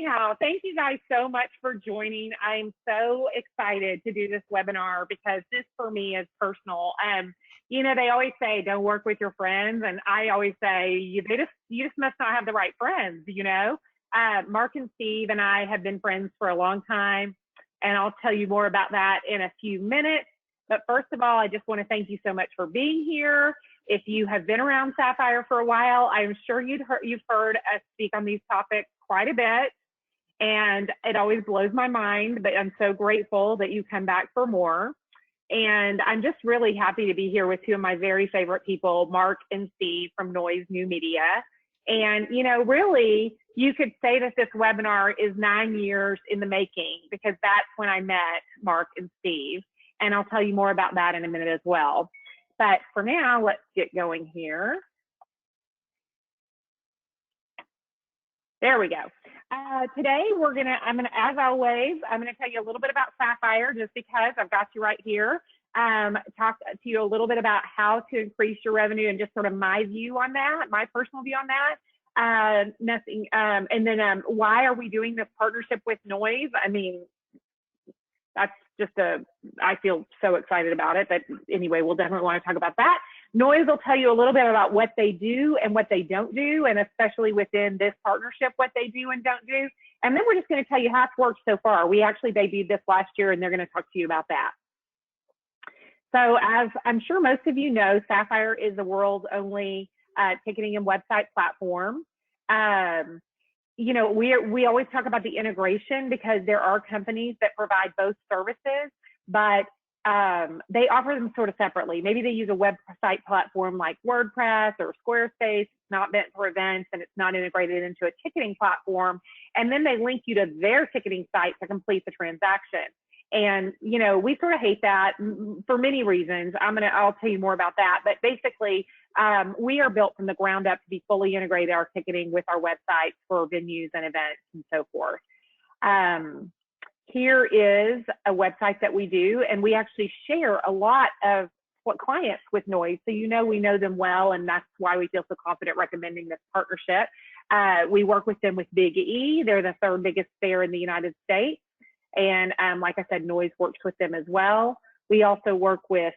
anyhow, thank you guys so much for joining. I'm so excited to do this webinar because this for me is personal. You know, they always say don't work with your friends, and I always say you just must not have the right friends. You know, Mark and Steve and I have been friends for a long time, and I'll tell you more about that in a few minutes. But first of all, I just want to thank you so much for being here. If you have been around Sapphire for a while, I'm sure you've heard us speak on these topics quite a bit, and it always blows my mind, but I'm so grateful that you come back for more. And I'm just really happy to be here with two of my very favorite people, Mark and Steve from Noise New Media. And, you know, really, you could say that this webinar is 9 years in the making, because that's when I met Mark and Steve. And I'll tell you more about that in a minute as well. But for now, let's get going here. There we go. Today as always, I'm gonna tell you a little bit about Sapphire, just because I've got you right here. Talk to you a little bit about how to increase your revenue and just sort of my view on that, my personal view on that. And then why are we doing this partnership with Noise? I mean, that's just I feel so excited about it. But anyway, we'll definitely want to talk about that. Noise will tell you a little bit about what they do and what they don't do, and especially within this partnership, what they do and don't do. And then we're just going to tell you how it's worked so far. We actually debuted this last year, and they're going to talk to you about that. So as I'm sure most of you know, Sapphire is the world's only ticketing and website platform. You know, we always talk about the integration, because there are companies that provide both services, but they offer them sort of separately. Maybe they use a website platform like WordPress or Squarespace. It's not meant for events, and it's not integrated into a ticketing platform. And then they link you to their ticketing site to complete the transaction. And, you know, we sort of hate that for many reasons. I'll tell you more about that. But basically, we are built from the ground up to be fully integrated, our ticketing with our websites for venues and events and so forth. Here is a website that we do, and we actually share a lot of what clients with Noise. So, you know, we know them well, and that's why we feel so confident recommending this partnership. We work with them with Big E. They're the third biggest fair in the United States. And like I said, Noise works with them as well. We also work with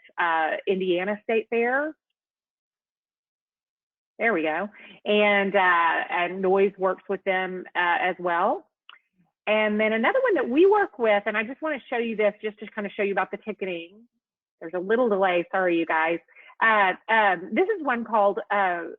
Indiana State Fair. There we go. And Noise works with them as well. And then another one that we work with, and I just want to show you this just to kind of show you about the ticketing. There's a little delay, sorry you guys. This is one called the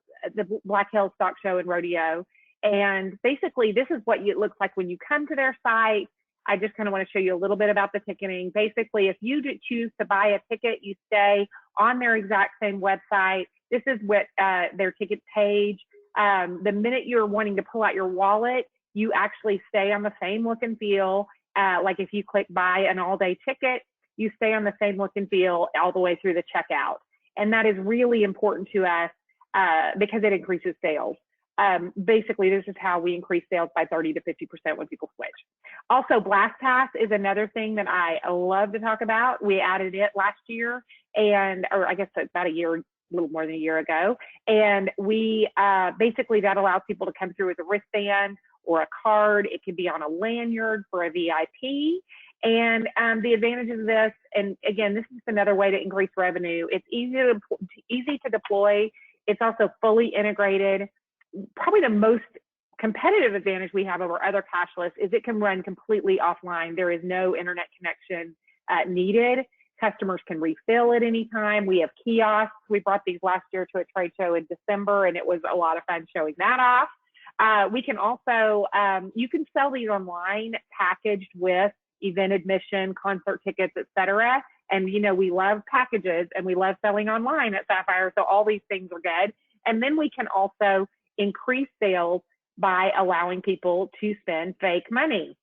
Black Hills Stock Show and Rodeo. And basically this is what it looks like when you come to their site. I just kind of want to show you a little bit about the ticketing. Basically, if you choose to buy a ticket, you stay on their exact same website. This is what their ticket page. The minute you're wanting to pull out your wallet, you actually stay on the same look and feel. Like if you click buy an all-day ticket, you stay on the same look and feel all the way through the checkout. And that is really important to us because it increases sales. Basically, this is how we increase sales by 30 to 50% when people switch. Also, Blast Pass is another thing that I love to talk about. We added it last year, or I guess about a little more than a year ago. And we basically, that allows people to come through with a wristband or a card. It can be on a lanyard for a VIP. And the advantages of this, and again, this is another way to increase revenue. It's easy to deploy. It's also fully integrated. Probably the most competitive advantage we have over other cashless is it can run completely offline. There is no internet connection needed. Customers can refill at any time. We have kiosks. We brought these last year to a trade show in December, and it was a lot of fun showing that off. We can also, you can sell these online packaged with event admission, concert tickets, etc. And, you know, we love packages and we love selling online at Sapphire. So all these things are good. And then we can also increase sales by allowing people to spend fake money.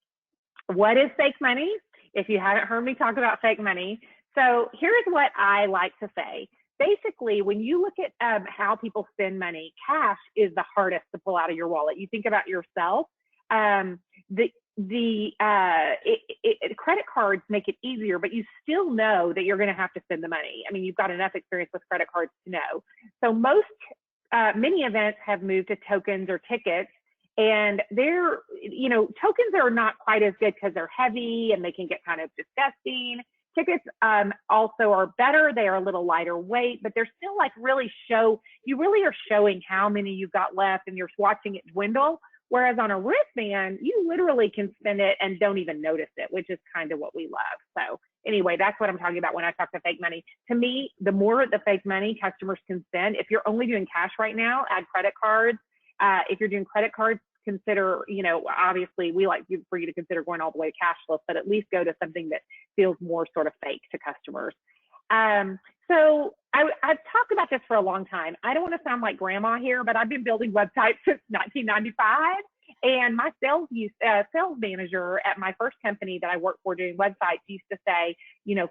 What is fake money? If you haven't heard me talk about fake money. So here's what I like to say. Basically, when you look at how people spend money, cash is the hardest to pull out of your wallet. You think about yourself. Credit cards make it easier, but you still know that you're going to have to spend the money. I mean, you've got enough experience with credit cards to know. So many events have moved to tokens or tickets, And they're, tokens are not quite as good because they're heavy and they can get kind of disgusting. Tickets also are better. They are a little lighter weight, but they're still like you really are showing how many you've got left and you're watching it dwindle. Whereas on a wristband, you literally can spend it and don't even notice it, which is kind of what we love. So anyway, that's what I'm talking about when I talk to fake money. To me, the more the fake money customers can spend, if you're only doing cash right now, add credit cards. If you're doing credit cards, consider, obviously we like for you to consider going all the way cashless, but at least go to something that feels more sort of fake to customers. So I've talked about this for a long time. I don't want to sound like grandma here, but I've been building websites since 1995. And my sales manager at my first company that I worked for doing websites used to say,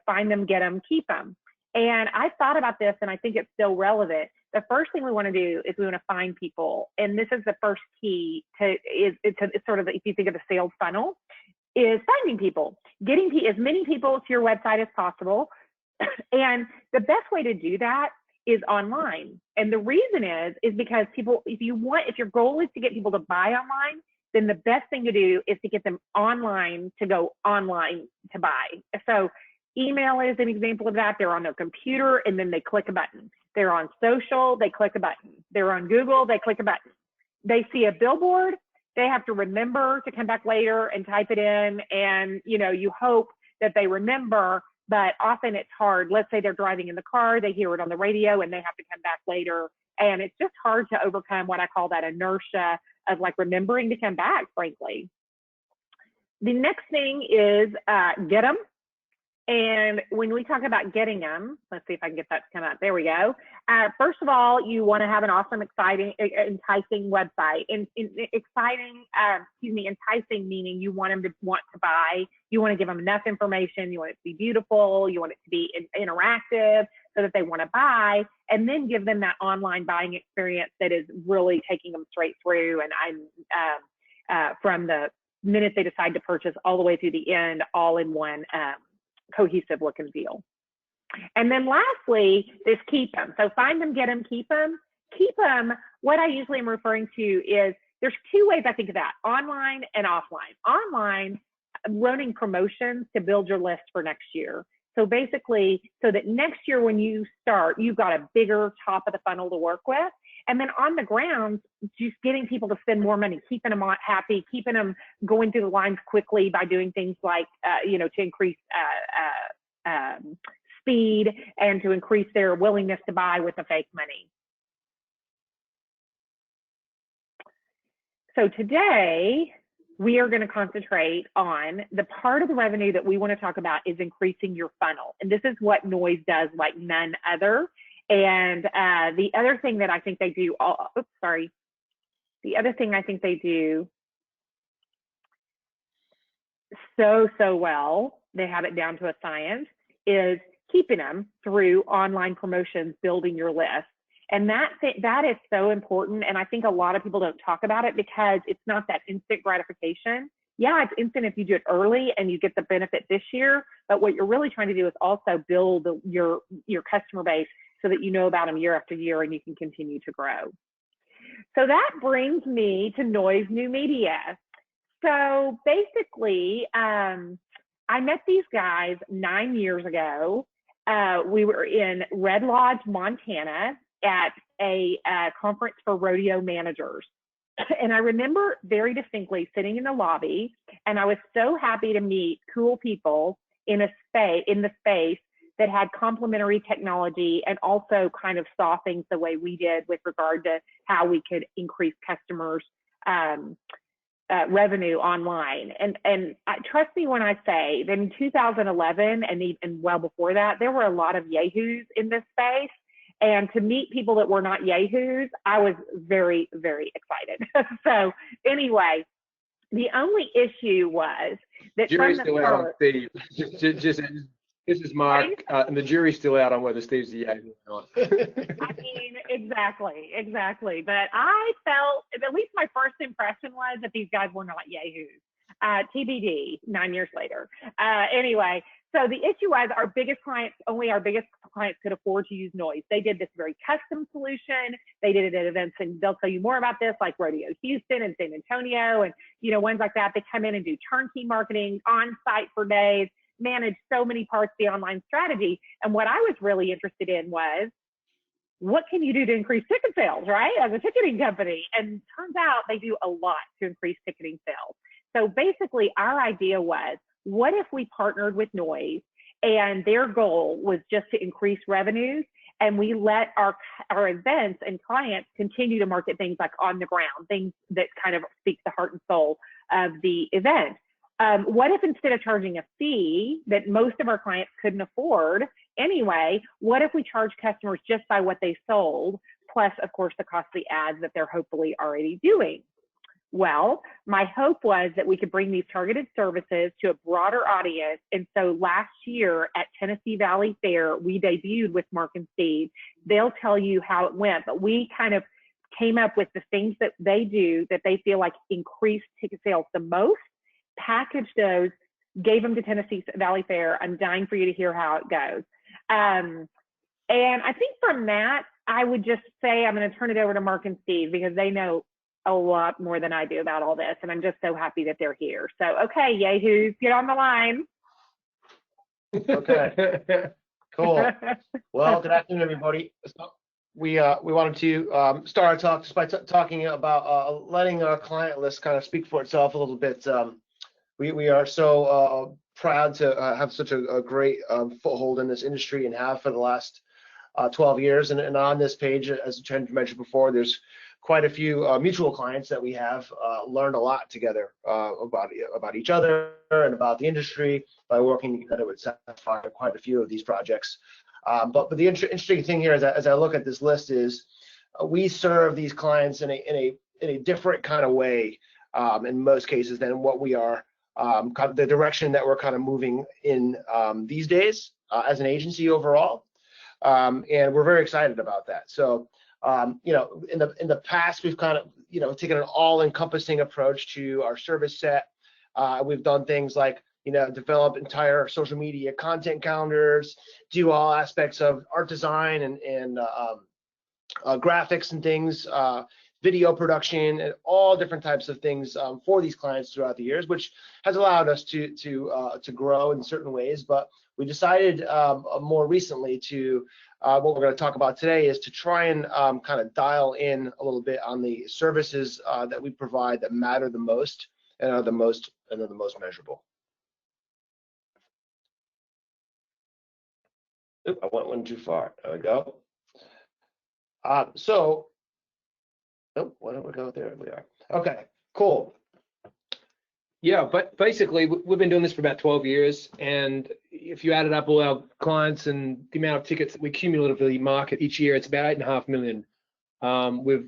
find them, get them, keep them. And I thought about this, and I think it's still relevant. The first thing we want to do is we want to find people. And this is the first key it's sort of, if you think of the sales funnel, is finding people, getting as many people to your website as possible. And the best way to do that is online. And the reason is because people, if your goal is to get people to buy online, then the best thing to do is to get them online to go online to buy. So email is an example of that. They're on their computer and then they click a button. They're on social, they click a button. They're on Google, they click a button. They see a billboard, they have to remember to come back later and type it in. And you hope that they remember, but often it's hard. Let's say they're driving in the car, they hear it on the radio and they have to come back later. And it's just hard to overcome what I call that inertia of like remembering to come back, frankly. The next thing is get them. And when we talk about getting them, let's see if I can get that to come up. There we go. First of all, you want to have an awesome, exciting, enticing website. And enticing meaning you want them to want to buy. You want to give them enough information. You want it to be beautiful. You want it to be interactive so that they want to buy. And then give them that online buying experience that is really taking them straight through. And from the minute they decide to purchase all the way through the end, all in one cohesive look and feel. And then lastly is keep them. So find them, get them, keep them. Keep them, what I usually am referring to is there's two ways I think of that, online and offline. Online, running promotions to build your list for next year. So basically, so that next year when you start, you've got a bigger top of the funnel to work with. And then on the ground, just getting people to spend more money, keeping them happy, keeping them going through the lines quickly by doing things like, to increase speed and to increase their willingness to buy with the fake money. So today, we are going to concentrate on the part of the revenue that we want to talk about is increasing your funnel. And this is what Noise does like none other. And the other thing that I think they do, the other thing I think they do so well, they have it down to a science, is keeping them through online promotions, building your list. And that is so important. And I think a lot of people don't talk about it because it's not that instant gratification. Yeah, it's instant if you do it early and you get the benefit this year. But what you're really trying to do is also build your customer base so that you know about them year after year and you can continue to grow. So that brings me to Noise New Media. So basically, I met these guys 9 years ago. We were in Red Lodge, Montana at a conference for rodeo managers. And I remember very distinctly sitting in the lobby, and I was so happy to meet cool people in the space that had complementary technology and also kind of saw things the way we did with regard to how we could increase customers' revenue online. And trust me when I say that in 2011 and well before that, there were a lot of yahoos in this space. And to meet people that were not yahoos, I was very, very excited. So anyway, the only issue was that jury's still out on Steve. This is Mark, and the jury's still out on whether Steve's the yahoo or not. I mean, exactly. But I felt, at least my first impression was that these guys were not yahoos. TBD 9 years later. Anyway, so the issue was our biggest clients could afford to use Noise. They did this very custom solution. They did it at events, and they'll tell you more about this, like Rodeo Houston and San Antonio, and ones like that. They come in and do turnkey marketing on site for days, manage so many parts of the online strategy. And what I was really interested in was, what can you do to increase ticket sales, right? As a ticketing company. And turns out they do a lot to increase ticketing sales. So basically our idea was, what if we partnered with Noise and their goal was just to increase revenues, and we let our events and clients continue to market things like on the ground, things that kind of speak the heart and soul of the event. What if instead of charging a fee that most of our clients couldn't afford anyway, what if we charge customers just by what they sold, plus of course the costly ads that they're hopefully already doing? Well, my hope was that we could bring these targeted services to a broader audience. And so last year at Tennessee Valley Fair, we debuted with Mark and Steve. They'll tell you how it went, but we kind of came up with the things that they do that they feel like increase ticket sales the most, packaged those, gave them to Tennessee Valley Fair. I'm dying for you to hear how it goes. And I think from that, I would just say I'm going to turn it over to Mark and Steve, because they know a lot more than I do about all this. And I'm just so happy that they're here. So, okay, yahoos, get on the line. Okay, cool. Well, good afternoon, everybody. So we wanted to start our talk just by talking about letting our client list kind of speak for itself a little bit. We are so proud to have such a great foothold in this industry, and have for the last 12 years. And on this page, as Chen mentioned before, there's quite a few mutual clients that we have learned a lot together about each other and about the industry by working together with Sapphire, quite a few of these projects. But the interesting thing here, as I look at this list, is we serve these clients in a different kind of way in most cases than what we are, kind of the direction that we're kind of moving in these days as an agency overall. And we're very excited about that. So in the past, we've kind of taken an all-encompassing approach to our service set. We've done things like develop entire social media content calendars, do all aspects of art design and graphics and things, video production, and all different types of things for these clients throughout the years, which has allowed us to grow in certain ways. But we decided more recently to what we're going to talk about today is to try and kind of dial in a little bit on the services that we provide that matter the most and are the most measurable. Oop, I went one too far. There we go. So, oh, why don't we go there? We are. Okay, cool. Yeah, but basically we've been doing this for about 12 years, and if you added up all our clients and the amount of tickets that we cumulatively market each year, it's about 8.5 million.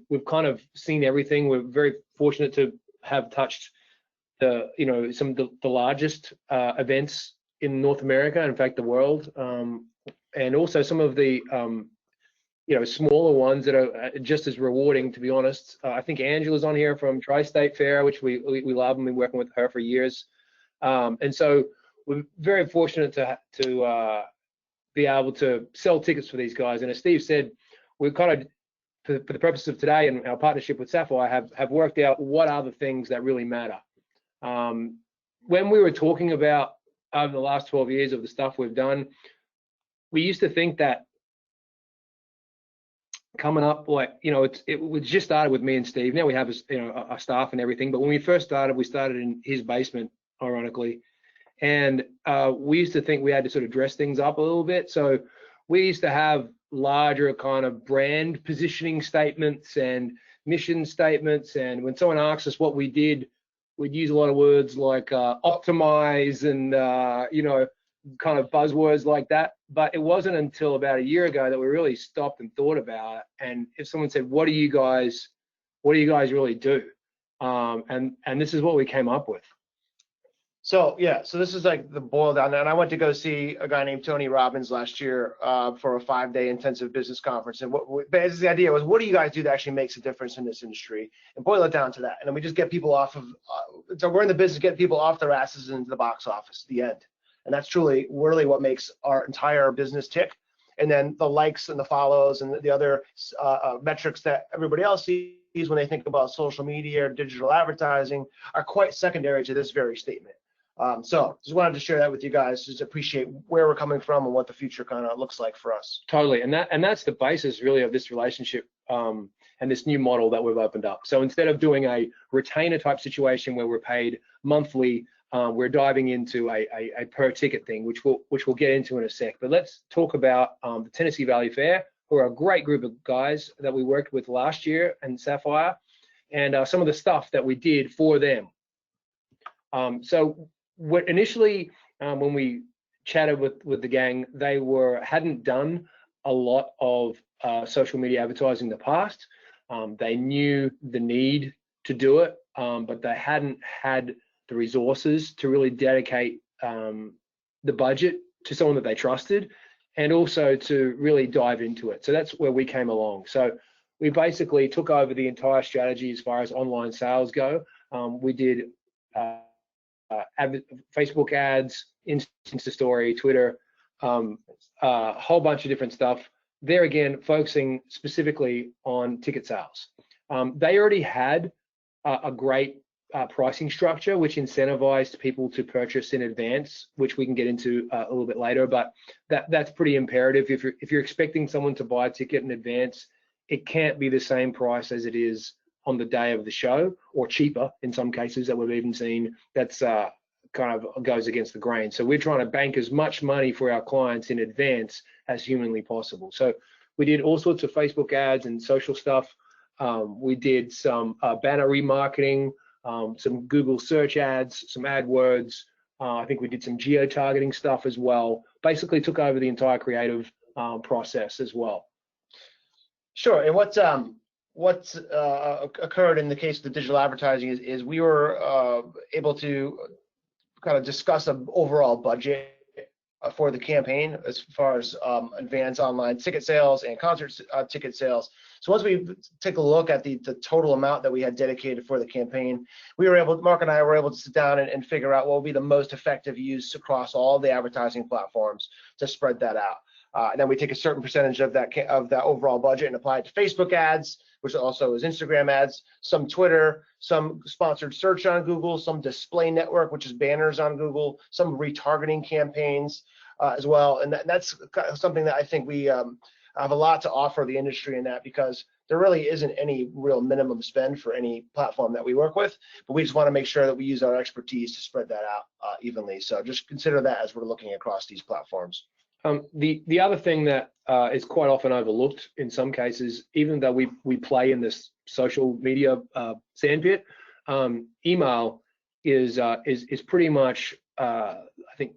We've kind of seen everything. We're very fortunate to have touched some of the largest events in North America, in fact the world, and also some of the smaller ones that are just as rewarding, to be honest. I think Angela's on here from Tri-State Fair, which we love, and we've been working with her for years. And so we're very fortunate to be able to sell tickets for these guys. And as Steve said, we've kind of, for the purpose of today and our partnership with Sapphire, have worked out what are the things that really matter. When we were talking about over the last 12 years of the stuff we've done, we used to think that coming up, it just started with me and Steve. Now we have a staff and everything, but when we first started, we started in his basement, ironically, and we used to think we had to sort of dress things up a little bit. So we used to have larger kind of brand positioning statements and mission statements, and when someone asks us what we did, we'd use a lot of words like optimize and kind of buzzwords like that. But it wasn't until about a year ago that we really stopped and thought about it. And if someone said, what do you guys really do? And this is what we came up with. So yeah, so this is like the boil down. And I went to go see a guy named Tony Robbins last year for a 5-day intensive business conference. And basically the idea was, what do you guys do that actually makes a difference in this industry? And boil it down to that. And then we just get people off of. So we're in the business of getting people off their asses into the box office. The end. And that's truly really what makes our entire business tick. And then the likes and the follows and the other metrics that everybody else sees when they think about social media or digital advertising are quite secondary to this very statement. So just wanted to share that with you guys, just appreciate where we're coming from and what the future kind of looks like for us. Totally, and that's the basis really of this relationship and this new model that we've opened up. So instead of doing a retainer type situation where we're paid monthly, we're diving into a per ticket thing, which we'll get into in a sec. But let's talk about the Tennessee Valley Fair, who are a great group of guys that we worked with last year in Sapphire, and some of the stuff that we did for them. So what initially, when we chatted with the gang, they hadn't done a lot of social media advertising in the past. They knew the need to do it, but they hadn't had the resources to really dedicate the budget to someone that they trusted, and also to really dive into it. So that's where we came along. So we basically took over the entire strategy as far as online sales go. We did Facebook ads, Insta Story, Twitter, a whole bunch of different stuff. There again, focusing specifically on ticket sales. They already had a great pricing structure, which incentivized people to purchase in advance, which we can get into a little bit later. But that's pretty imperative. If you're expecting someone to buy a ticket in advance, it can't be the same price as it is on the day of the show, or cheaper in some cases that we've even seen. That's kind of goes against the grain. So we're trying to bank as much money for our clients in advance as humanly possible. So we did all sorts of Facebook ads and social stuff. We did some banner remarketing, some Google search ads, some AdWords. I think we did some geo-targeting stuff as well. Basically took over the entire creative process as well. Sure. And what's occurred in the case of the digital advertising is we were able to kind of discuss an overall budget for the campaign as far as advanced online ticket sales and concert ticket sales. So once we take a look at the total amount that we had dedicated for the campaign, Mark and I were able to sit down and figure out what would be the most effective use across all the advertising platforms to spread that out. And then we take a certain percentage of that overall budget and apply it to Facebook ads, which also is Instagram ads, some Twitter, some sponsored search on Google, some display network, which is banners on Google, some retargeting campaigns as well. And that's something that I think we have a lot to offer the industry in that, because there really isn't any real minimum spend for any platform that we work with, but we just want to make sure that we use our expertise to spread that out evenly. So just consider that as we're looking across these platforms. The other thing that is quite often overlooked in some cases, even though we play in this social media sandpit, email is pretty much I think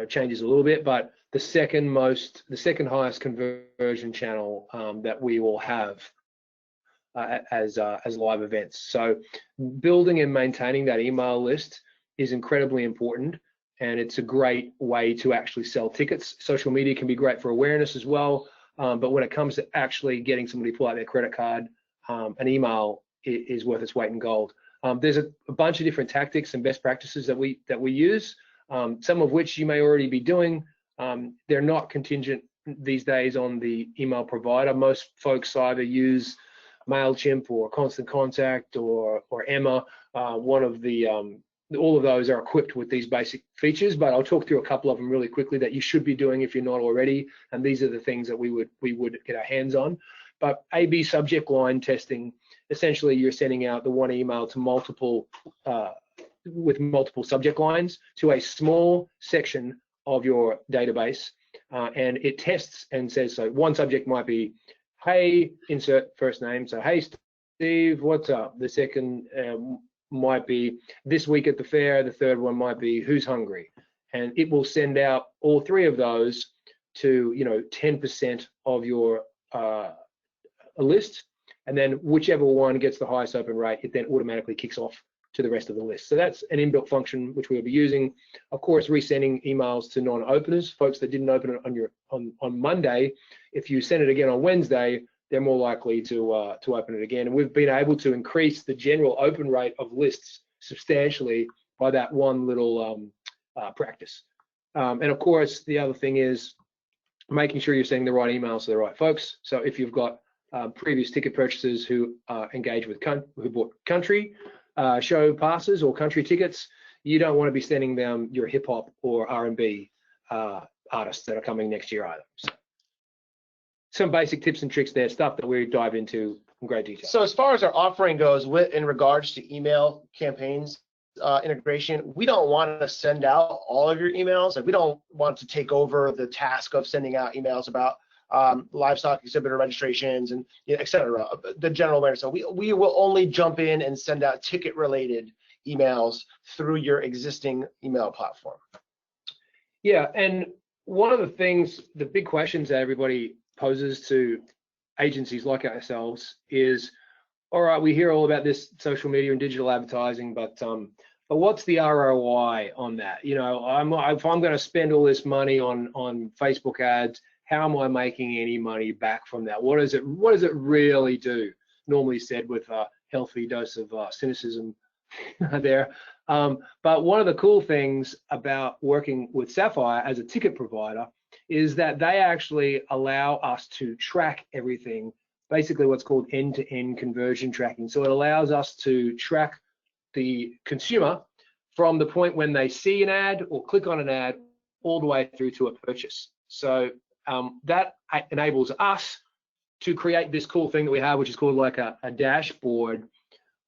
changes a little bit, but the second highest conversion channel that we will have as live events. So building and maintaining that email list is incredibly important. And it's a great way to actually sell tickets. Social media can be great for awareness as well, but when it comes to actually getting somebody to pull out their credit card, an email is worth its weight in gold. There's a bunch of different tactics and best practices that we use, some of which you may already be doing. They're not contingent these days on the email provider. Most folks either use MailChimp or Constant Contact or Emma. All of those are equipped with these basic features, but I'll talk through a couple of them really quickly that you should be doing if you're not already. And these are the things that we would get our hands on. But A/B subject line testing, essentially you're sending out the one email to multiple with multiple subject lines to a small section of your database, and it tests and says, so one subject might be, hey, insert first name. So, hey, Steve, what's up? The second might be this week at the fair. The third one might be who's hungry, and it will send out all three of those to 10% of your list, and then whichever one gets the highest open rate, it then automatically kicks off to the rest of the list. So that's an inbuilt function which we'll be using. Of course, resending emails to non-openers, folks that didn't open it on Monday. If you send it again on Wednesday, they're more likely to open it again. And we've been able to increase the general open rate of lists substantially by that one little practice. And of course, the other thing is making sure you're sending the right emails to the right folks. So if you've got previous ticket purchasers who engage with who bought country show passes or country tickets, you don't want to be sending them your hip hop or R&B artists that are coming next year either. So, some basic tips and tricks there, stuff that we dive into in great detail. So as far as our offering goes, in regards to email campaigns integration, we don't want to send out all of your emails. Like, we don't want to take over the task of sending out emails about livestock exhibitor registrations and et cetera, the general awareness. So we will only jump in and send out ticket related emails through your existing email platform. Yeah, and one of the things, the big questions that everybody poses to agencies like ourselves is, all right, we hear all about this social media and digital advertising, but what's the ROI on that? You know, if I'm going to spend all this money on Facebook ads, how am I making any money back from that? What does it really do? Normally said with a healthy dose of cynicism there. But one of the cool things about working with Sapphire as a ticket provider is that they actually allow us to track everything, basically what's called end-to-end conversion tracking. So it allows us to track the consumer from the point when they see an ad or click on an ad all the way through to a purchase. So that enables us to create this cool thing that we have, which is called like a dashboard,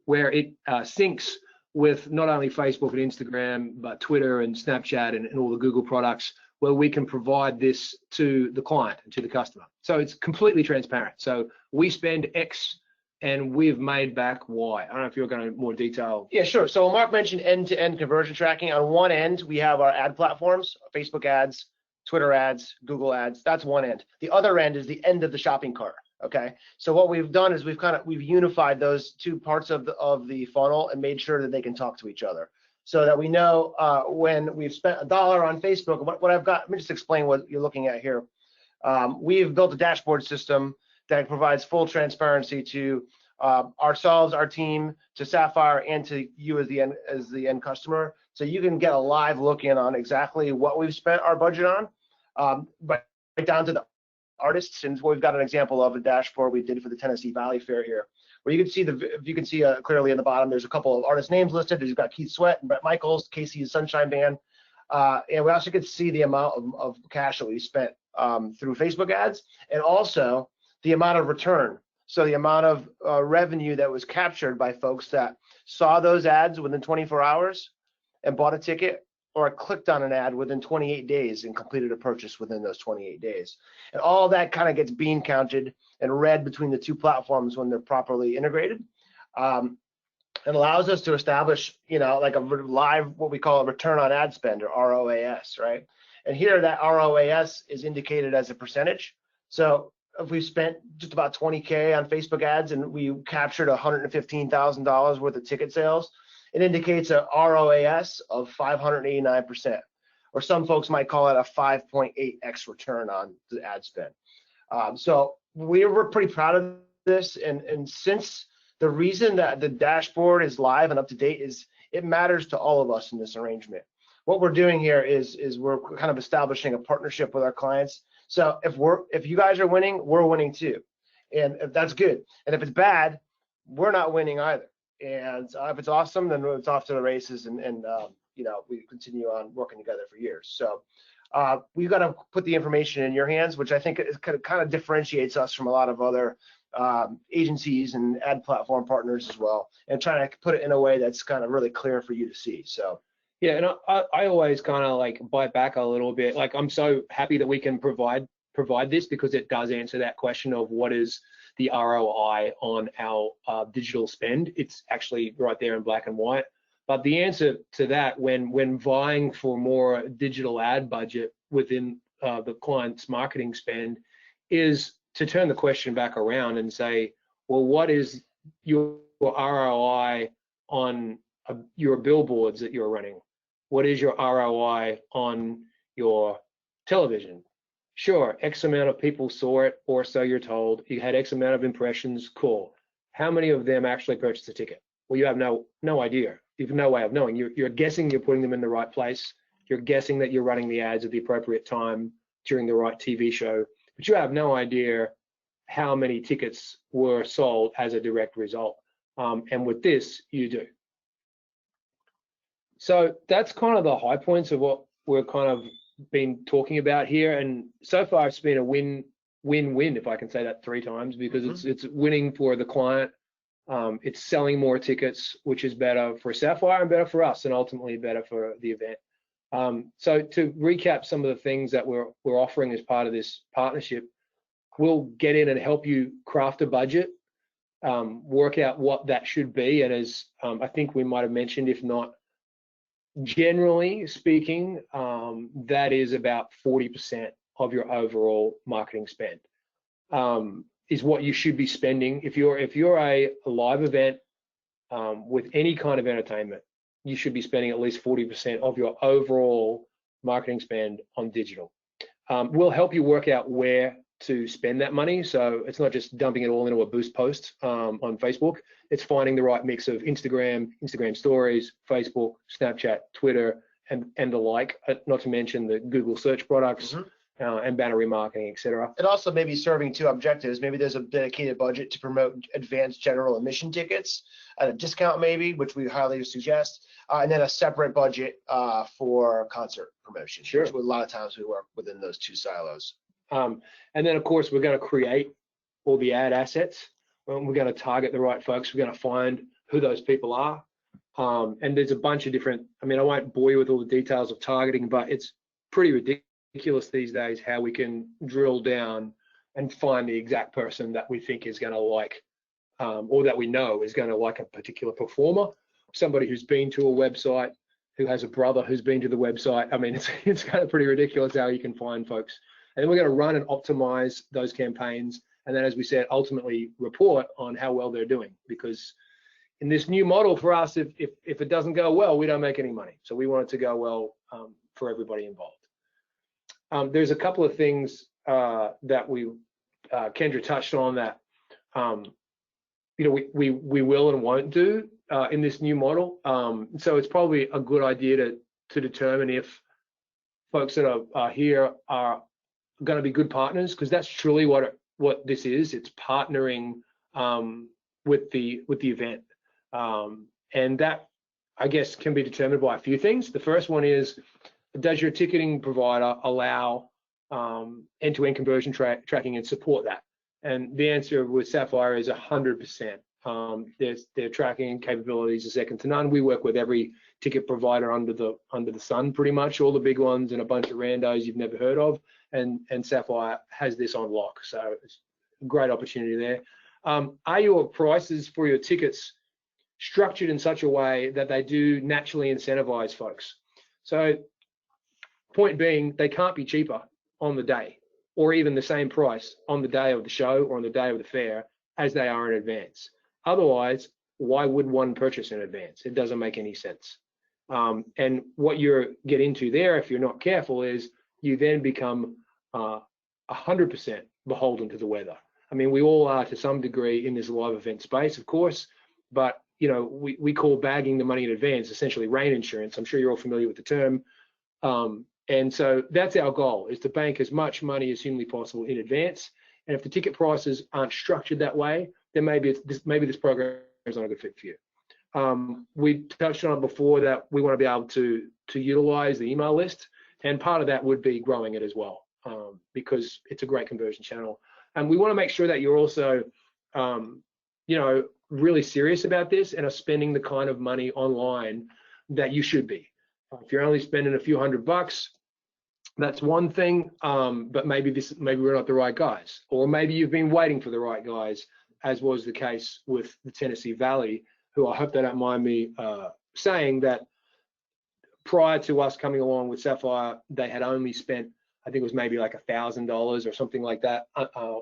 where it syncs with not only Facebook and Instagram, but Twitter and Snapchat and all the Google products, where we can provide this to the client and to the customer. So it's completely transparent. So we spend X and we've made back Y. I don't know if you're going to more detail. Yeah, sure. So Mark mentioned end-to-end conversion tracking. On one end, we have our ad platforms, Facebook ads, Twitter ads, Google ads. That's one end. The other end is the end of the shopping cart. Okay. So what we've done is we've unified those two parts of the funnel and made sure that they can talk to each other, so that we know when we've spent $1 on Facebook. What I've got, let me just explain what you're looking at here. We've built a dashboard system that provides full transparency to ourselves, our team, to Sapphire, and to you as the end customer. So you can get a live look in on exactly what we've spent our budget on, right down to the artists. And we've got an example of a dashboard we did for the Tennessee Valley Fair here, where you can see clearly in the bottom, there's a couple of artist names listed. You've got Keith Sweat and Bret Michaels, Casey's Sunshine Band. And we also could see the amount of cash that we spent through Facebook ads, and also the amount of return. So the amount of revenue that was captured by folks that saw those ads within 24 hours and bought a ticket, or clicked on an ad within 28 days and completed a purchase within those 28 days. And all that kind of gets bean counted and read between the two platforms when they're properly integrated. It allows us to establish, like a live, what we call a return on ad spend, or ROAS, right? And here that ROAS is indicated as a percentage. So if we spent just about 20K on Facebook ads and we captured $115,000 worth of ticket sales, it indicates a ROAS of 589%, or some folks might call it a 5.8x return on the ad spend. So we're pretty proud of this, and since the reason that the dashboard is live and up to date is it matters to all of us in this arrangement. What we're doing here is we're kind of establishing a partnership with our clients. So if you guys are winning, we're winning too, and if that's good. And if it's bad, we're not winning either. And if it's awesome, then it's off to the races, and we continue on working together for years. So we've got to put the information in your hands, which I think it kind of differentiates us from a lot of other agencies and ad platform partners as well, and trying to put it in a way that's kind of really clear for you to see. So yeah, and I always kind of like bite back a little bit. Like, I'm so happy that we can provide this, because it does answer that question of what is the ROI on our digital spend. It's actually right there in black and white. But the answer to that, when vying for more digital ad budget within the client's marketing spend, is to turn the question back around and say, well, what is your ROI on your billboards that you're running? What is your ROI on your television? Sure, X amount of people saw it, or so you're told. You had X amount of impressions, cool. How many of them actually purchased a ticket? Well, you have no idea. You have no way of knowing. You're guessing you're putting them in the right place. You're guessing that you're running the ads at the appropriate time during the right TV show, but you have no idea how many tickets were sold as a direct result. And with this, you do. So that's kind of the high points of what we're kind of been talking about here. And so far, it's been a win-win, if I can say that 3 times, because it's winning for the client. It's selling more tickets, which is better for Sapphire and better for us, and ultimately better for the event. So to recap some of the things that we're offering as part of this partnership, we'll get in and help you craft a budget, work out what that should be. And as I think we might have mentioned, if not, generally speaking, that is about 40% of your overall marketing spend, is what you should be spending. If you're a live event with any kind of entertainment, you should be spending at least 40% of your overall marketing spend on digital. We'll help you work out where to spend that money. So it's not just dumping it all into a boost post on Facebook. It's finding the right mix of Instagram stories, Facebook, Snapchat, Twitter, and the like, not to mention the Google search products. And banner remarketing, etc. And also maybe serving 2 objectives. Maybe there's a dedicated budget to promote advanced general admission tickets at a discount maybe, which we highly suggest, and then a separate budget for concert promotion. Sure. Which a lot of times we work within those 2 silos. And then of course we're going to create all the ad assets. We're going to target the right folks. We're going to find who those people are. And there's a bunch of different, I mean, I won't bore you with all the details of targeting, but it's pretty ridiculous these days how we can drill down and find the exact person that we think is going to like, or that we know is going to like a particular performer, somebody who's been to a website, who has a brother who's been to the website. I mean, it's kind of pretty ridiculous how you can find folks. And then we're going to run and optimize those campaigns. And then, as we said, ultimately report on how well they're doing, because in this new model for us, if it doesn't go well, we don't make any money. So we want it to go well for everybody involved. There's a couple of things that Kendra touched on that we will and won't do in this new model. So it's probably a good idea to determine if folks that are here are going to be good partners, because that's truly what this is. It's partnering with the event, and that, I guess, can be determined by a few things. The first one is, does your ticketing provider allow end-to-end conversion tracking and support that? And the answer with Sapphire is 100%. Their tracking capabilities are second to none. We work with every ticket provider under the sun, pretty much, all the big ones and a bunch of randos you've never heard of, and Sapphire has this on lock. So it's a great opportunity there. Are your prices for your tickets structured in such a way that they do naturally incentivize folks? So point being, they can't be cheaper on the day, or even the same price on the day of the show or on the day of the fair as they are in advance. Otherwise, why would one purchase in advance? It doesn't make any sense. And what you get into there, if you're not careful, is you then become 100% beholden to the weather. I mean, we all are to some degree in this live event space, of course, but we call bagging the money in advance essentially rain insurance. I'm sure you're all familiar with the term. And so that's our goal, is to bank as much money as humanly possible in advance. And if the ticket prices aren't structured that way, then maybe this program is not a good fit for you. We touched on it before that we want to be able to utilize the email list, and part of that would be growing it as well, because it's a great conversion channel. And we want to make sure that you're also, really serious about this and are spending the kind of money online that you should be. If you're only spending a few $100, that's one thing, but maybe we're not the right guys, or maybe you've been waiting for the right guys, as was the case with the Tennessee Valley, who I hope they don't mind me saying that prior to us coming along with Sapphire, they had only spent I think it was maybe like $1,000 or something like that,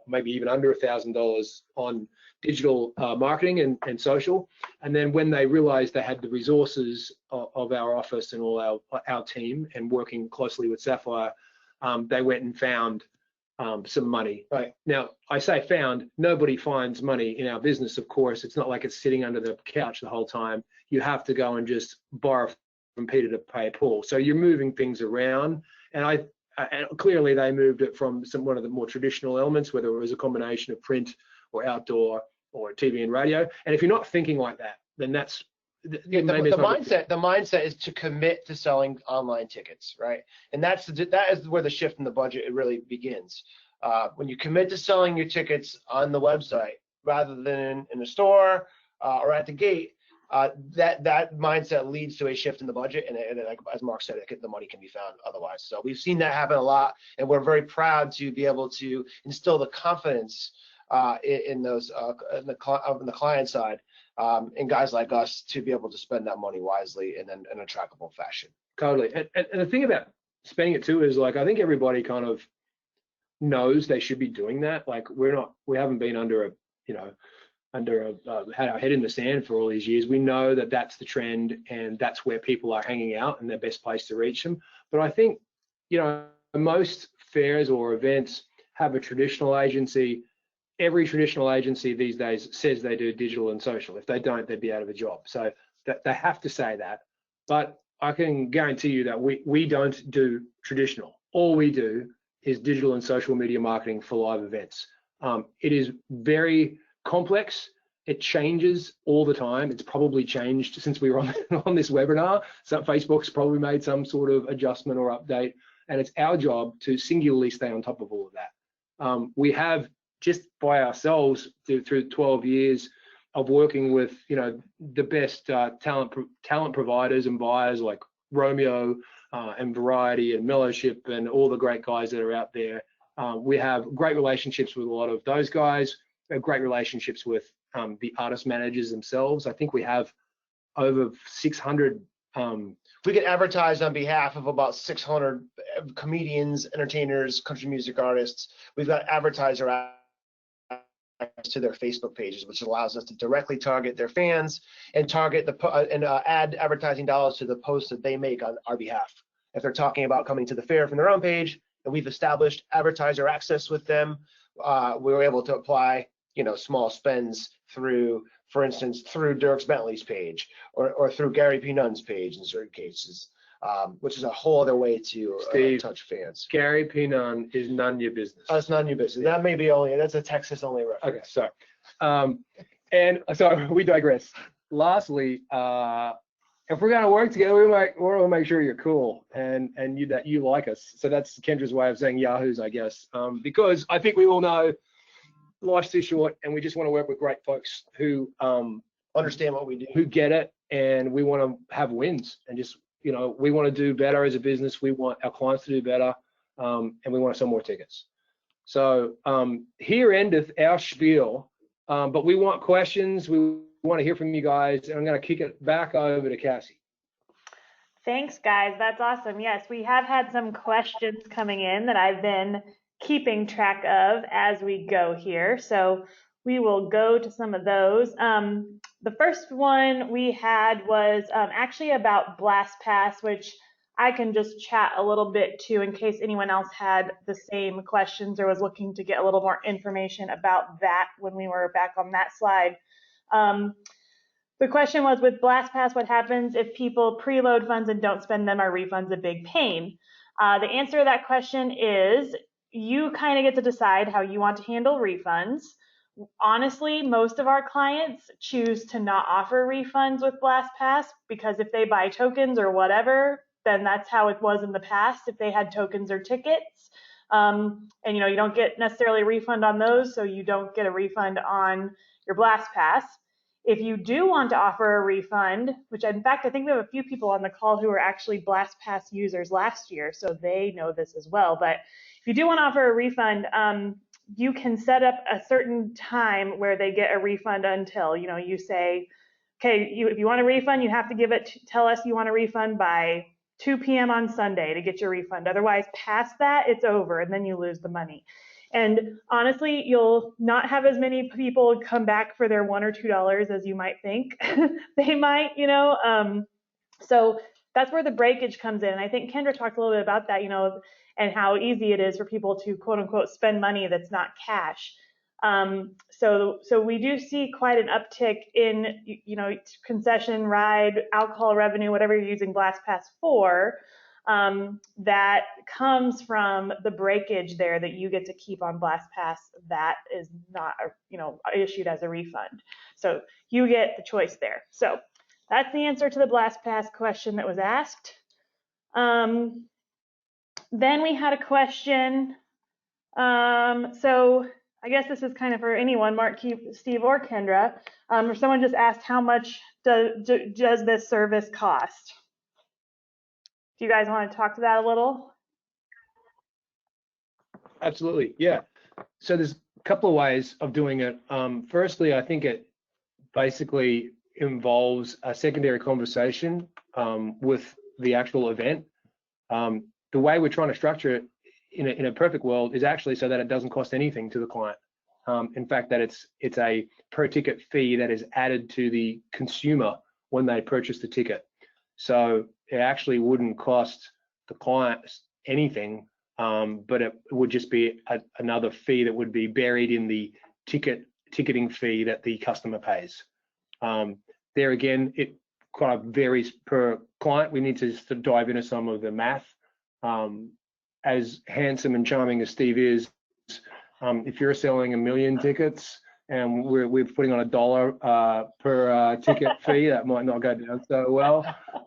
maybe even under $1,000 on digital marketing and social. And then when they realized they had the resources of our office and all our team and working closely with Sapphire, they went and found some money. Right. Now, I say found, nobody finds money in our business, of course. It's not like it's sitting under the couch the whole time. You have to go and just borrow from Peter to pay Paul. So you're moving things around. And clearly they moved it from one of the more traditional elements, whether it was a combination of print or outdoor or TV and radio. And if you're not thinking like that, then that's the mindset is to commit to selling online tickets, right? And that is where the shift in the budget it really begins. When you commit to selling your tickets on the website rather than in a store or at the gate, that mindset leads to a shift in the budget, and like, as Mark said, the money can be found otherwise. So we've seen that happen a lot, and we're very proud to be able to instill the confidence in those on the client side, and guys like us to be able to spend that money wisely and then in a trackable fashion. Totally. And the thing about spending it too is, like, I think everybody kind of knows they should be doing that. Like, we haven't been had our head in the sand for all these years. We know that that's the trend and that's where people are hanging out and the best place to reach them. But I think, most fairs or events have a traditional agency. Every traditional agency these days says they do digital and social. If they don't, they'd be out of a job. So they have to say that. But I can guarantee you that we don't do traditional. All we do is digital and social media marketing for live events. It is very complex. It changes all the time. It's probably changed since we were on this webinar. So Facebook's probably made some sort of adjustment or update, and it's our job to singularly stay on top of all of that. We have, just by ourselves, through 12 years of working with the best talent providers and buyers like Romeo and Variety and Mellowship and all the great guys that are out there. We have great relationships with a lot of those guys. We have great relationships with the artist managers themselves. I think we have over 600. We can advertise on behalf of about 600 comedians, entertainers, country music artists. We've got advertiser access to their Facebook pages, which allows us to directly target their fans and target add advertising dollars to the posts that they make on our behalf. If they're talking about coming to the fair from their own page, and we've established advertiser access with them, we were able to apply small spends through, for instance, through Dirks Bentley's page or through Gary P. Nunn's page in certain cases, which is a whole other way to touch fans. Gary P. Nunn is none your business. That's none your business. That may be that's a Texas only reference. Okay, sorry. And so we digress. Lastly, if we're gonna work together, we want to make sure you're cool and that you like us. So that's Kendra's way of saying Yahoos, I guess, because I think we all know life's too short, and we just want to work with great folks who understand what we do, who get it, and we want to have wins, and just we want to do better as a business. We want our clients to do better, and we want to sell more tickets. So here endeth our spiel, but we want questions. We want to hear from you guys, and I'm going to kick it back over to Cassie. Thanks, guys. That's awesome. Yes, we have had some questions coming in that I've been keeping track of as we go here. So we will go to some of those. The first one we had was actually about BlastPass, which I can just chat a little bit to in case anyone else had the same questions or was looking to get a little more information about that when we were back on that slide. The question was, with BlastPass, what happens if people preload funds and don't spend them? Are refunds a big pain? The answer to that question is you kind of get to decide how you want to handle refunds. Honestly, most of our clients choose to not offer refunds with BlastPass because if they buy tokens or whatever, then that's how it was in the past if they had tokens or tickets. And you don't get necessarily a refund on those, so you don't get a refund on your BlastPass. If you do want to offer a refund, which in fact I think we have a few people on the call who are actually BlastPass users last year, so they know this as well, but if you do want to offer a refund, you can set up a certain time where they get a refund until, you say, okay, if you want a refund, you have to tell us you want a refund by 2 p.m. on Sunday to get your refund. Otherwise, past that, it's over, and then you lose the money. And honestly, you'll not have as many people come back for their $1 or $2 as you might think they might, you know. So that's where the breakage comes in. And I think Kendra talked a little bit about that, you know, and how easy it is for people to quote unquote spend money that's not cash. So we do see quite an uptick in, you know, concession, ride, alcohol revenue, whatever you're using BlastPass for, that comes from the breakage there that you get to keep on BlastPass that is not, you know, issued as a refund. So you get the choice there. So that's the answer to the BlastPass question that was asked. Then we had a question. So I guess this is kind of for anyone, Mark, Steve, or Kendra. Or someone just asked, how much does this service cost? Do you guys want to talk to that a little? Absolutely, yeah. So there's a couple of ways of doing it. Firstly, I think it basically involves a secondary conversation with the actual event. The way we're trying to structure it in a perfect world is actually so that it doesn't cost anything to the client. In fact, that it's a per ticket fee that is added to the consumer when they purchase the ticket. So it actually wouldn't cost the client anything, but it would just be another fee that would be buried in the ticketing fee that the customer pays. There again, it kind of varies per client. We need to just dive into some of the math. As handsome and charming as Steve is, if you're selling 1 million tickets and we're putting on $1 per ticket fee, that might not go down so well.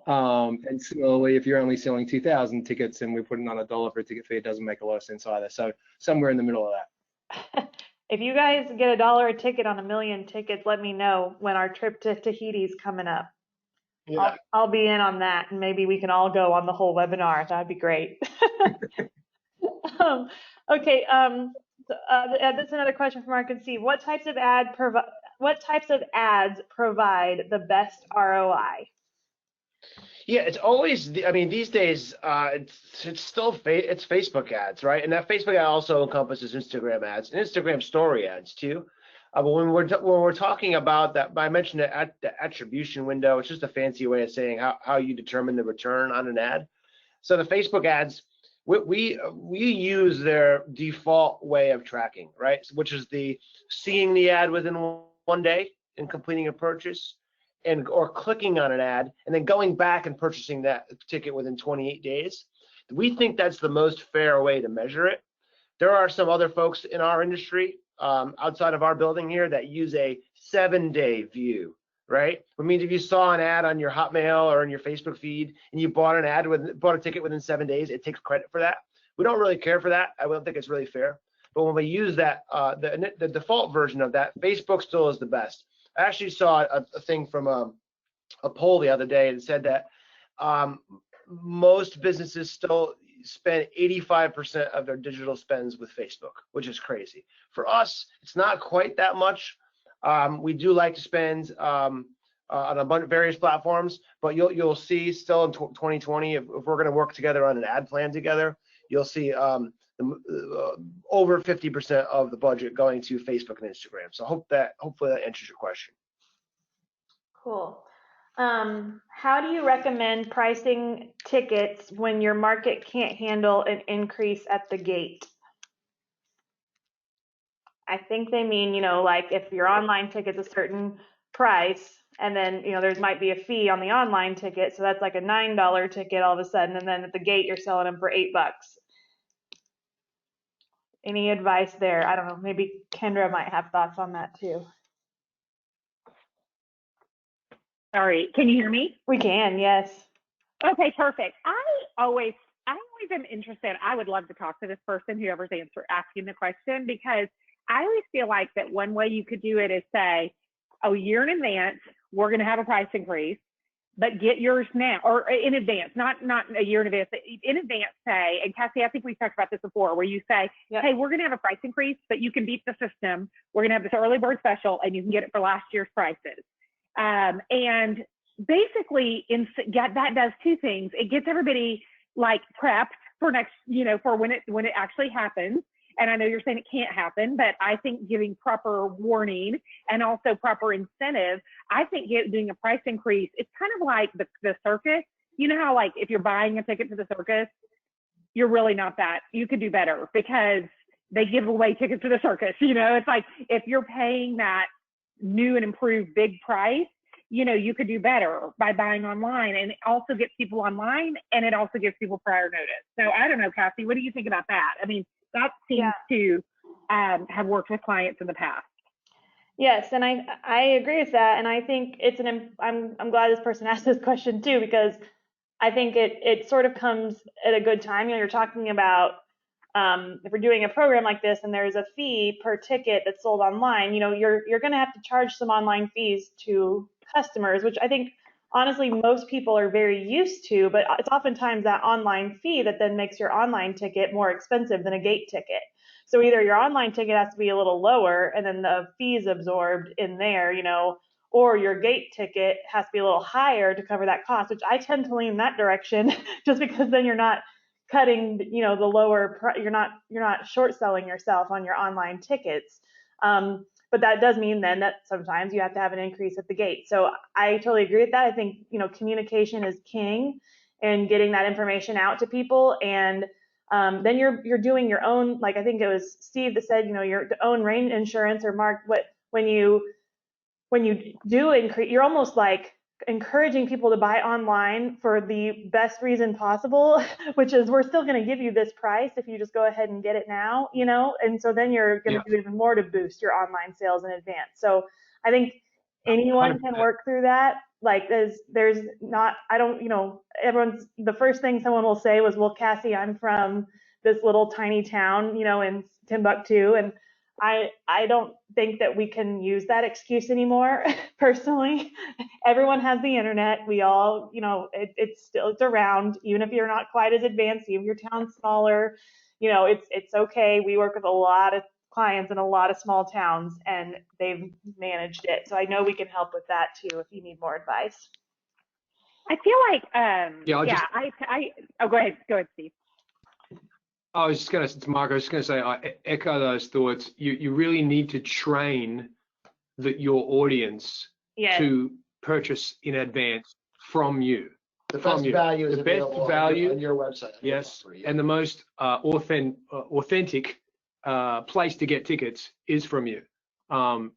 And similarly, if you're only selling 2,000 tickets and we're putting on $1 per ticket fee, it doesn't make a lot of sense either. So somewhere in the middle of that. If you guys get $1 a ticket on 1 million tickets, let me know when our trip to Tahiti's coming up. Yeah. I'll be in on that, and maybe we can all go on the whole webinar. That'd be great. Okay. That's another question from Mark and Steve. What types of ads provide the best ROI? Yeah, it's always. I mean, these days, it's still it's Facebook ads, right? And that Facebook ad also encompasses Instagram ads and Instagram story ads too. But when we're talking about that, I mentioned the attribution window. It's just a fancy way of saying how you determine the return on an ad. So the Facebook ads, we use their default way of tracking, right? Which is seeing the ad within 1 day and completing a purchase, or clicking on an ad and then going back and purchasing that ticket within 28 days. We think that's the most fair way to measure it. There are some other folks in our industry outside of our building here that use a 7-day view, right? Which means if you saw an ad on your Hotmail or in your Facebook feed and you bought a ticket within 7 days, it takes credit for that. We don't really care for that. I don't think it's really fair. But when we use that, the default version of that, Facebook still is the best. I actually saw a thing from a poll the other day and said that most businesses still spend 85% of their digital spends with Facebook, which is crazy. For us, it's not quite that much. We do like to spend on a bunch of various platforms, but you'll see still in 2020, if we're going to work together on an ad plan together, you'll see over 50% of the budget going to Facebook and Instagram. So hopefully that answers your question. Cool. How do you recommend pricing tickets when your market can't handle an increase at the gate? I think they mean, you know, like if your online ticket's a certain price, and then, you know, there might be a fee on the online ticket, so that's like a $9 ticket all of a sudden, and then at the gate you're selling them for $8. Any advice there? I don't know, maybe Kendra might have thoughts on that too. Sorry, can you hear me? We can, yes. Okay, perfect. I always am interested. I would love to talk to this person, whoever's asking the question, because I always feel like that one way you could do it is say, a year in advance, we're going to have a price increase, but get yours now, or in advance, not a year in advance, in advance say, and Cassie, I think we talked about this before, where you say, yep, hey, we're going to have a price increase, but you can beat the system. We're going to have this early bird special, and you can get it for last year's prices. And basically, that does two things. It gets everybody like prepped for next, for when it actually happens. And I know you're saying it can't happen, but I think giving proper warning and also proper incentive, I think doing a price increase, it's kind of like the circus. You know how like if you're buying a ticket to the circus, you're really not that. You could do better because they give away tickets to the circus. It's like if you're paying that new and improved big price, you could do better by buying online, and it also gets people online and it also gives people prior notice. So I don't know, Cassie, what do you think about that? I mean, that seems to have worked with clients in the past. Yes, and I agree with that, and I think I'm glad this person asked this question too, because I think it sort of comes at a good time. You're talking about if we're doing a program like this and there's a fee per ticket that's sold online, you're going to have to charge some online fees to customers, which I think honestly most people are very used to, but it's oftentimes that online fee that then makes your online ticket more expensive than a gate ticket. So either your online ticket has to be a little lower and then the fees absorbed in there, or your gate ticket has to be a little higher to cover that cost, which I tend to lean that direction just because then you're not cutting, the lower, you're not short selling yourself on your online tickets. But that does mean then that sometimes you have to have an increase at the gate. So I totally agree with that. I think, communication is king and getting that information out to people. And then you're doing your own, like I think it was Steve that said, your own rain insurance, or Mark, when you do increase, you're almost like encouraging people to buy online for the best reason possible, which is we're still going to give you this price if you just go ahead and get it now, and so then you're going to do even more to boost your online sales in advance. So I think anyone 100%. Can work through that. Like there's not, I don't, the first thing someone will say was, well, Cassie, I'm from this little tiny town, in Timbuktu, and I don't think that we can use that excuse anymore. Personally, everyone has the internet. We all, it's around, even if you're not quite as advanced, even if your town's smaller, it's okay. We work with a lot of clients in a lot of small towns and they've managed it. So I know we can help with that too if you need more advice. I feel like, go ahead, Steve. It's Mark, I was just going to say, I echo those thoughts. You really need to train your audience to purchase in advance from you. The best value is available on your website. Yes, and the most authentic place to get tickets is from you.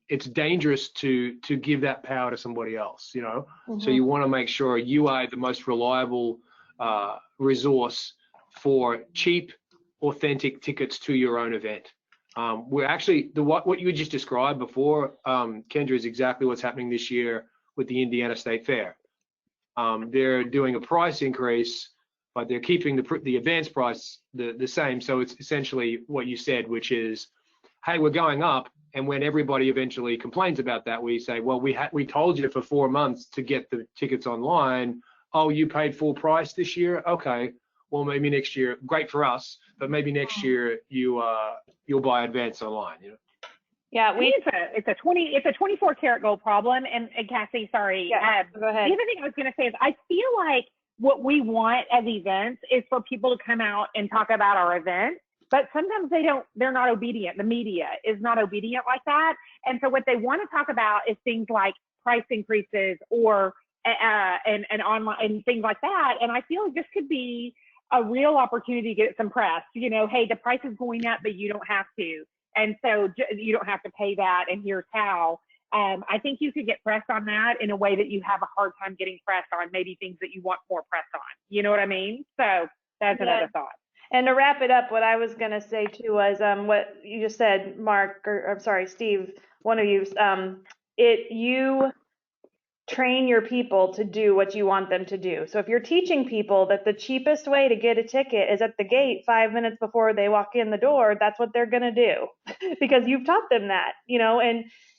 It's dangerous to give that power to somebody else, Mm-hmm. So you want to make sure you are the most reliable resource for cheap, authentic tickets to your own event. We're actually, what you just described before, Kendra, is exactly what's happening this year with the Indiana State Fair. They're doing a price increase, but they're keeping the advance price the same. So it's essentially what you said, which is, hey, we're going up. And when everybody eventually complains about that, we say, well, we told you for 4 months to get the tickets online. Oh, you paid full price this year? Okay. Well, maybe next year, great for us, but maybe next year you'll buy advance online. Yeah, it's a 24 karat gold problem. And Cassie, sorry, go ahead. The other thing I was going to say is I feel like what we want as events is for people to come out and talk about our event, but sometimes they're not obedient. The media is not obedient like that. And so what they want to talk about is things like price increases or and online and things like that. And I feel like this could be a real opportunity to get some press, hey, the price is going up, but you don't have to. And so you don't have to pay that. And here's how. I think you could get press on that in a way that you have a hard time getting press on, maybe things that you want more press on. You know what I mean? So that's another thought. And to wrap it up, what I was going to say too was what you just said, Mark, or I'm sorry, Steve, one of you, you train your people to do what you want them to do. So if you're teaching people that the cheapest way to get a ticket is at the gate 5 minutes before they walk in the door, that's what they're going to do because you've taught them that,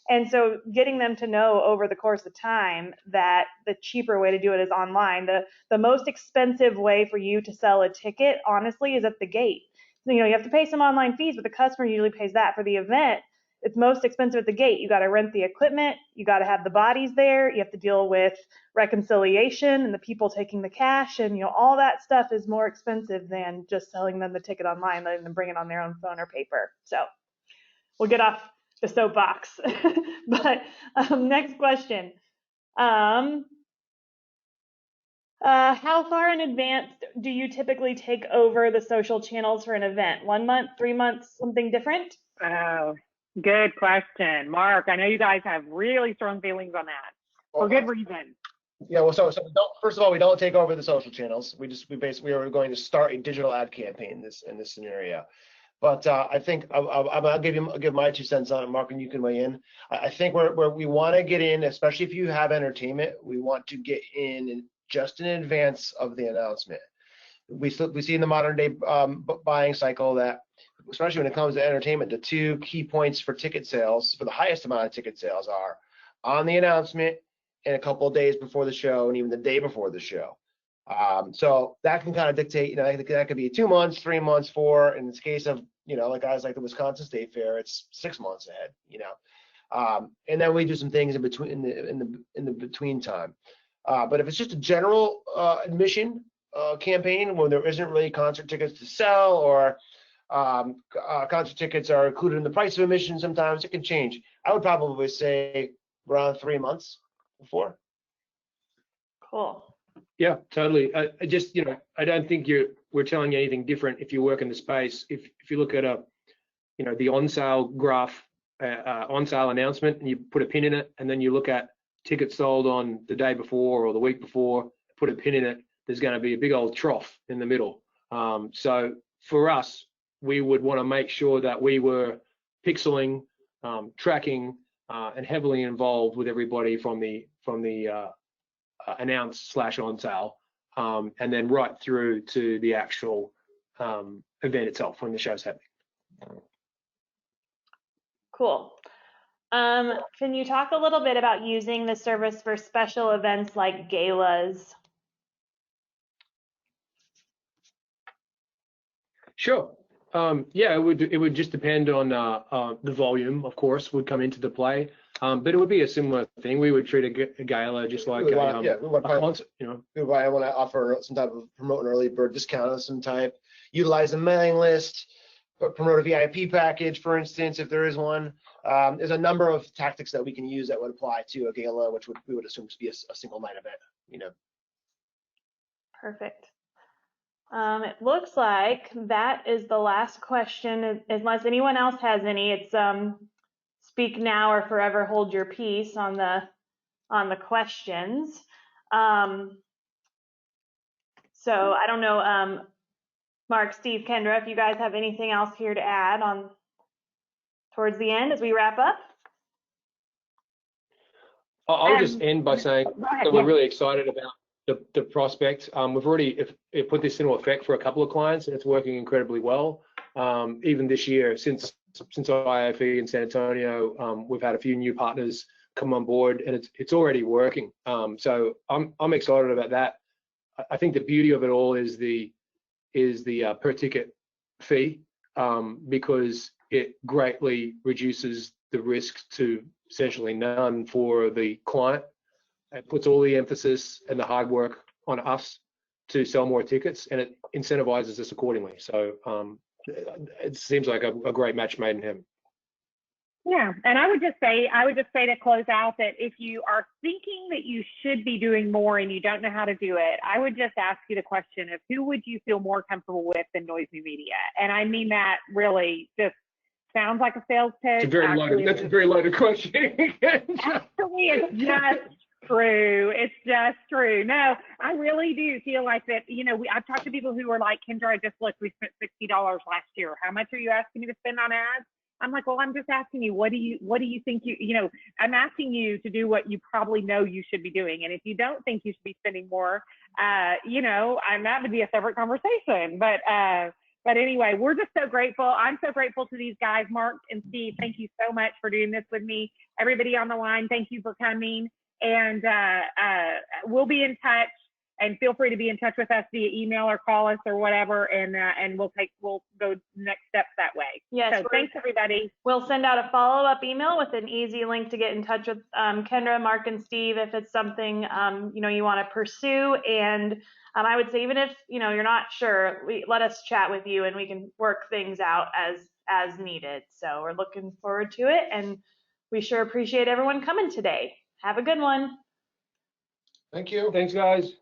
and so getting them to know over the course of time that the cheaper way to do it is online. The most expensive way for you to sell a ticket, honestly, is at the gate. You have to pay some online fees, but the customer usually pays that. For the event, it's most expensive at the gate. You got to rent the equipment, you got to have the bodies there, you have to deal with reconciliation and the people taking the cash, and all that stuff is more expensive than just selling them the ticket online, letting them bring it on their own phone or paper. So we'll get off the soapbox. But next question. How far in advance do you typically take over the social channels for an event? 1 month, 3 months, something different? Oh, good question. Mark, I know you guys have really strong feelings on that for good reason. Yeah, well, so we don't, first of all, we don't take over the social channels. We are going to start a digital ad campaign in this scenario. But I think I'll give my 2 cents on it, Mark, and you can weigh in. I think where we want to get in, especially if you have entertainment, we want to get in just in advance of the announcement. We see in the modern day buying cycle that, especially when it comes to entertainment, the 2 key points for ticket sales, for the highest amount of ticket sales, are on the announcement and a couple of days before the show, and even the day before the show. So that can kind of dictate, that could be 2 months, 3 months, 4. In this case of, like guys like the Wisconsin State Fair, it's 6 months ahead, and then we do some things in between, in the between time. But if it's just a general admission campaign where there isn't really concert tickets to sell, or concert tickets are included in the price of admission, sometimes it can change. I would probably say around 3 months before. Cool. Yeah, totally. I just, I don't think we're telling you anything different if you work in the space. If you look at the on sale graph, on sale announcement, and you put a pin in it, and then you look at tickets sold on the day before or the week before, put a pin in it, there's going to be a big old trough in the middle. So for us, we would want to make sure that we were pixeling, tracking, and heavily involved with everybody from the announced / on sale, and then right through to the actual event itself when the show's happening. Cool. Can you talk a little bit about using the service for special events like galas? Sure. Yeah, it would just depend on the volume, of course, would come into the play. But it would be a similar thing. We would treat a gala just like we a concert, we might want to offer some type of promote an early bird discount of some type, utilize a mailing list, promote a VIP package, for instance, if there is one. There's a number of tactics that we can use that would apply to a gala, which we would assume to be a single night event. Perfect. It looks like that is the last question, unless anyone else has any. It's speak now or forever hold your peace on the questions. So I don't know, Mark, Steve, Kendra, if you guys have anything else here to add on towards the end as we wrap up. I'll just end by saying that we're really excited about the prospect. We've already put this into effect for a couple of clients, and it's working incredibly well. Even this year, since IFE in San Antonio, we've had a few new partners come on board, and it's already working. So I'm excited about that. I think the beauty of it all is the per ticket fee, because it greatly reduces the risk to essentially none for the client. It puts all the emphasis and the hard work on us to sell more tickets, and it incentivizes us accordingly. So it seems like a great match made in heaven. Yeah, and I would just say to close out that if you are thinking that you should be doing more and you don't know how to do it, I would just ask you the question of who would you feel more comfortable with than Noise New Media? And I mean that really just sounds like a sales pitch. That's a very loaded question. Actually, it's just true. It's just true. No, I really do feel like that. I've talked to people who are like, Kendra, just look, we spent $60 last year. How much are you asking me to spend on ads? I'm like, well, I'm just asking you, what do you think I'm asking you to do what you probably know you should be doing. And if you don't think you should be spending more, that would be a separate conversation. But anyway, we're just so grateful. I'm so grateful to these guys, Mark and Steve. Thank you so much for doing this with me. Everybody on the line, thank you for coming. And we'll be in touch and feel free to be in touch with us via email or call us or whatever, and we'll go next steps that way. Yes, So thanks everybody. we'll send out a follow-up email with an easy link to get in touch with Kendra, Mark, and Steve if it's something you want to pursue. And I would say even if you're not sure, let us chat with you and we can work things out as needed. So we're looking forward to it, and we sure appreciate everyone coming today. Have a good one. Thank you. Thanks, guys.